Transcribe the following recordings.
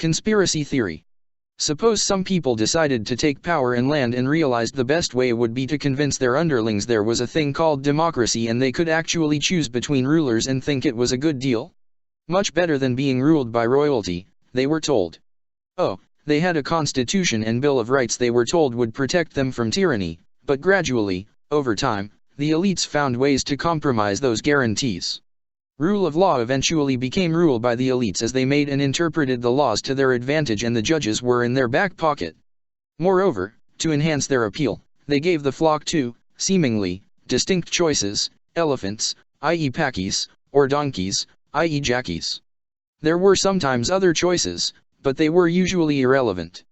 Conspiracy theory. Suppose some people decided to take power and land and realized the best way would be to convince their underlings there was a thing called democracy and they could actually choose between rulers and think it was a good deal? Much better than being ruled by royalty, they were told. Oh, they had a constitution and Bill of Rights they were told would protect them from tyranny, but gradually, over time, the elites found ways to compromise those guarantees. Rule of law eventually became rule by the elites as they made and interpreted the laws to their advantage and the judges were in their back pocket. Moreover, to enhance their appeal, they gave the flock two, seemingly, distinct choices: elephants, i.e. Packys, or donkeys, i.e. Jackies. There were sometimes other choices, but they were usually irrelevant.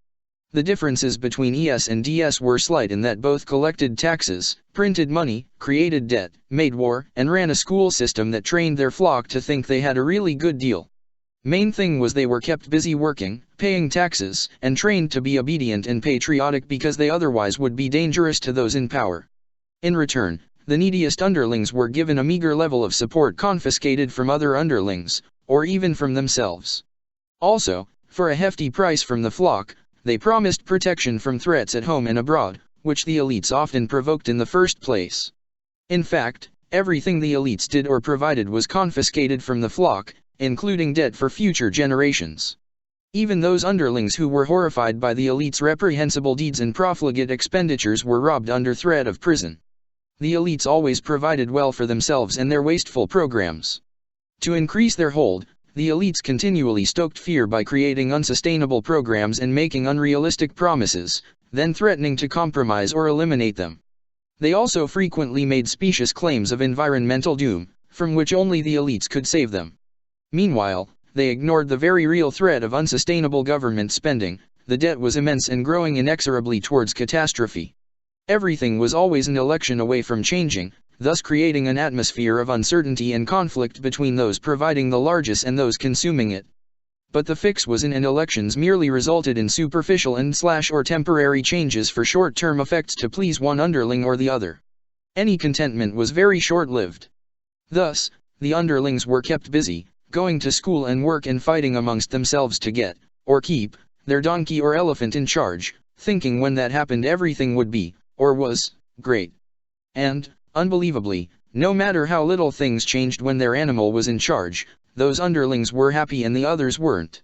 The differences between ES and DS were slight in that both collected taxes, printed money, created debt, made war, and ran a school system that trained their flock to think they had a really good deal. Main thing was they were kept busy working, paying taxes, and trained to be obedient and patriotic because they otherwise would be dangerous to those in power. In return, the neediest underlings were given a meager level of support confiscated from other underlings, or even from themselves. Also, for a hefty price from the flock, they promised protection from threats at home and abroad, which the elites often provoked in the first place. In fact, everything the elites did or provided was confiscated from the flock, including debt for future generations. Even those underlings who were horrified by the elites' reprehensible deeds and profligate expenditures were robbed under threat of prison. The elites always provided well for themselves and their wasteful programs. To increase their hold, the elites continually stoked fear by creating unsustainable programs and making unrealistic promises, then threatening to compromise or eliminate them. They also frequently made specious claims of environmental doom, from which only the elites could save them. Meanwhile, they ignored the very real threat of unsustainable government spending. The debt was immense and growing inexorably towards catastrophe. Everything was always an election away from changing, thus creating an atmosphere of uncertainty and conflict between those providing the largesse and those consuming it. But the fix was in, and elections merely resulted in superficial or temporary changes for short-term effects to please one underling or the other. Any contentment was very short-lived. Thus, the underlings were kept busy, going to school and work and fighting amongst themselves to get, or keep, their donkey or elephant in charge, thinking when that happened everything would be, or was, great. And, unbelievably, no matter how little things changed when their animal was in charge, those underlings were happy and the others weren't.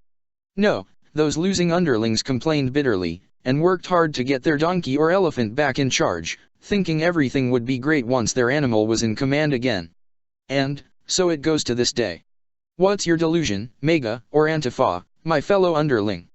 No, those losing underlings complained bitterly, and worked hard to get their donkey or elephant back in charge, thinking everything would be great once their animal was in command again. And, so it goes to this day. What's your delusion, Mega, or Antifa, my fellow underling?